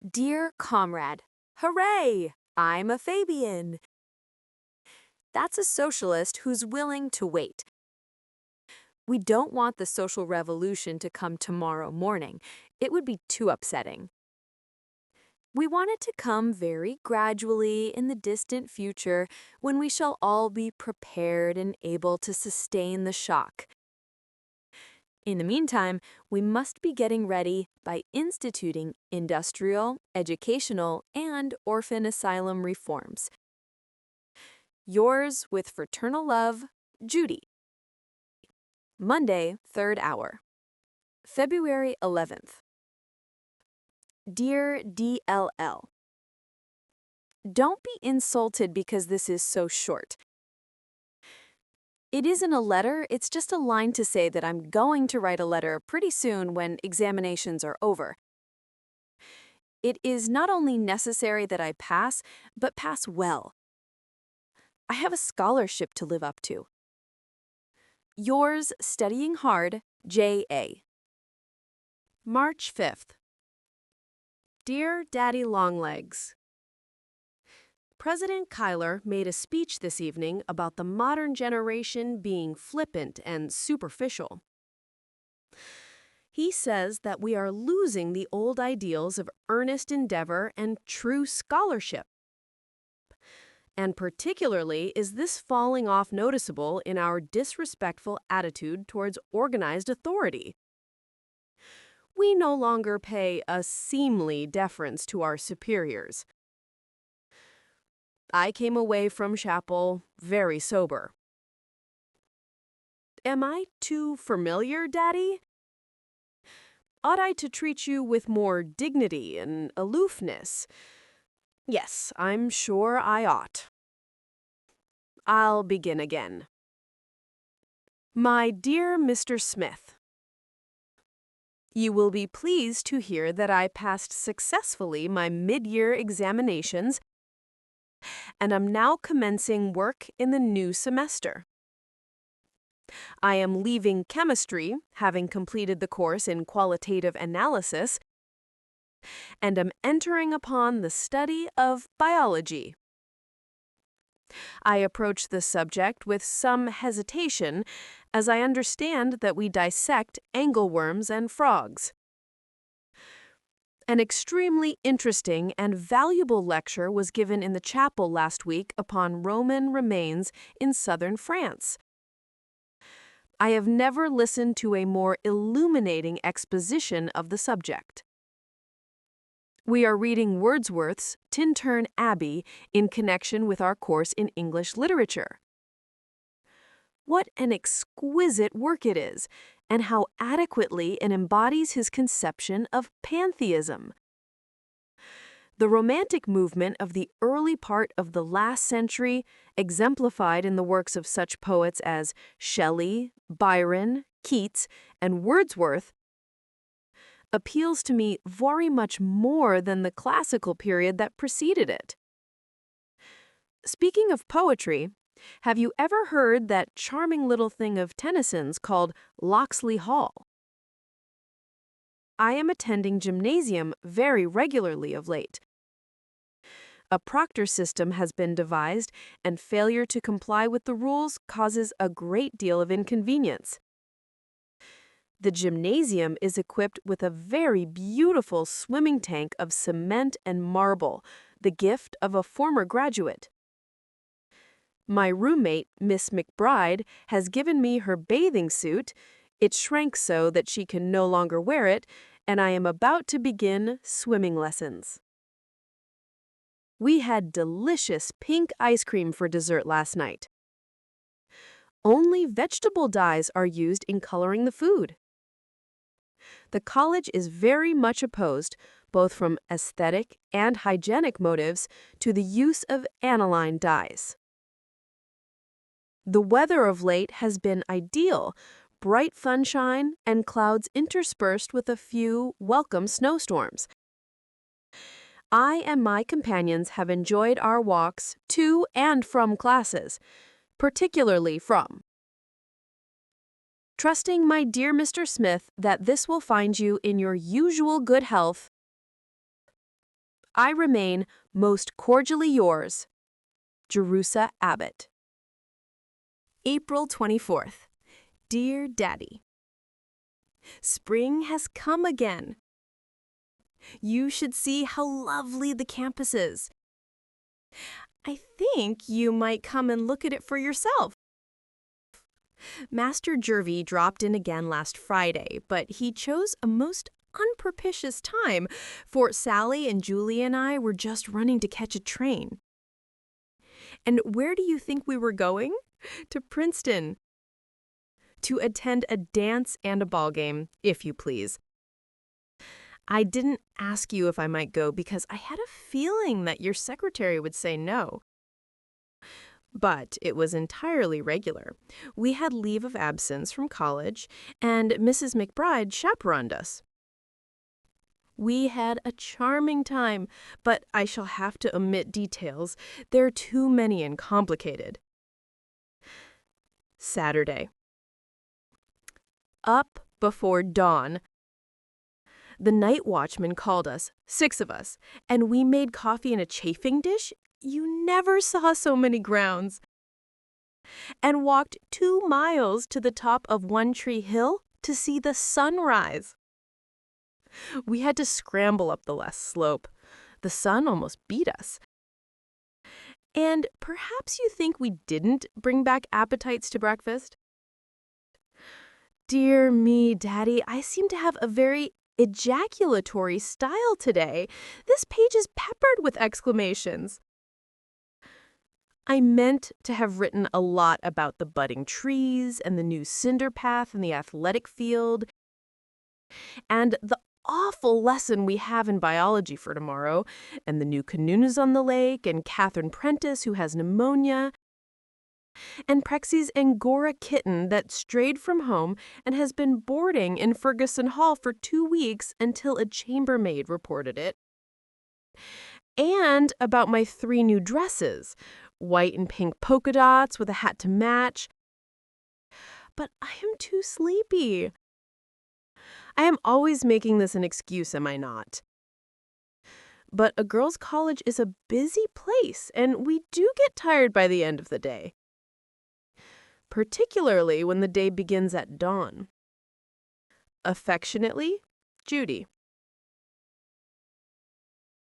Dear comrade, hooray! I'm a Fabian. That's a socialist who's willing to wait. We don't want the social revolution to come tomorrow morning. It would be too upsetting. We want it to come very gradually in the distant future when we shall all be prepared and able to sustain the shock. In the meantime, we must be getting ready by instituting industrial, educational, and orphan asylum reforms. Yours with fraternal love, Judy. Monday, 3rd hour. February 11th. Dear DLL, don't be insulted because this is so short. It isn't a letter, it's just a line to say that I'm going to write a letter pretty soon when examinations are over. It is not only necessary that I pass, but pass well. I have a scholarship to live up to. Yours, studying hard, J.A. March 5th. Dear Daddy Longlegs, President Kyler made a speech this evening about the modern generation being flippant and superficial. He says that we are losing the old ideals of earnest endeavor and true scholarship. And particularly is this falling off noticeable in our disrespectful attitude towards organized authority. We no longer pay a seemly deference to our superiors. I came away from chapel very sober. Am I too familiar, Daddy? Ought I to treat you with more dignity and aloofness? Yes, I'm sure I ought. I'll begin again. My dear Mr. Smith, you will be pleased to hear that I passed successfully my mid-year examinations and am now commencing work in the new semester. I am leaving chemistry, having completed the course in qualitative analysis, and am entering upon the study of biology. I approach the subject with some hesitation, as I understand that we dissect angleworms and frogs. An extremely interesting and valuable lecture was given in the chapel last week upon Roman remains in southern France. I have never listened to a more illuminating exposition of the subject. We are reading Wordsworth's Tintern Abbey in connection with our course in English literature. What an exquisite work it is, and how adequately it embodies his conception of pantheism. The Romantic movement of the early part of the last century, exemplified in the works of such poets as Shelley, Byron, Keats, and Wordsworth, appeals to me very much more than the classical period that preceded it. Speaking of poetry, have you ever heard that charming little thing of Tennyson's called Locksley Hall? I am attending gymnasium very regularly of late. A proctor system has been devised, and failure to comply with the rules causes a great deal of inconvenience. The gymnasium is equipped with a very beautiful swimming tank of cement and marble, the gift of a former graduate. My roommate, Miss McBride, has given me her bathing suit. It shrank so that she can no longer wear it, and I am about to begin swimming lessons. We had delicious pink ice cream for dessert last night. Only vegetable dyes are used in coloring the food. The college is very much opposed, both from aesthetic and hygienic motives, to the use of aniline dyes. The weather of late has been ideal, bright sunshine and clouds interspersed with a few welcome snowstorms. I and my companions have enjoyed our walks to and from classes, particularly from. Trusting, my dear Mr. Smith, that this will find you in your usual good health, I remain most cordially yours, Jerusha Abbott. April 24th. Dear Daddy, Spring has come again. You should see how lovely the campus is. I think you might come and look at it for yourself. Master Jervy dropped in again last Friday, but he chose a most unpropitious time, for Sally and Julie and I were just running to catch a train. And where do you think we were going? To Princeton. To attend a dance and a ball game, if you please. I didn't ask you if I might go because I had a feeling that your secretary would say no. But it was entirely regular. We had leave of absence from college, and Mrs. McBride chaperoned us. We had a charming time, but I shall have to omit details. They're too many and complicated. Saturday. Up before dawn. The night watchman called us, 6 of us, and we made coffee in a chafing dish. You never saw so many grounds. And walked 2 miles to the top of One Tree Hill to see the sunrise. We had to scramble up the last slope. The sun almost beat us. And perhaps you think we didn't bring back appetites to breakfast? Dear me, Daddy, I seem to have a very ejaculatory style today. This page is peppered with exclamations. I meant to have written a lot about the budding trees and the new cinder path in the athletic field and the awful lesson we have in biology for tomorrow, and the new canoes on the lake, and Catherine Prentice who has pneumonia, and Prexy's Angora kitten that strayed from home and has been boarding in Ferguson Hall for 2 weeks until a chambermaid reported it, and about my 3 new dresses, white and pink polka dots with a hat to match. But I am too sleepy. I am always making this an excuse, am I not? But a girls' college is a busy place, and we do get tired by the end of the day. Particularly when the day begins at dawn. Affectionately, Judy.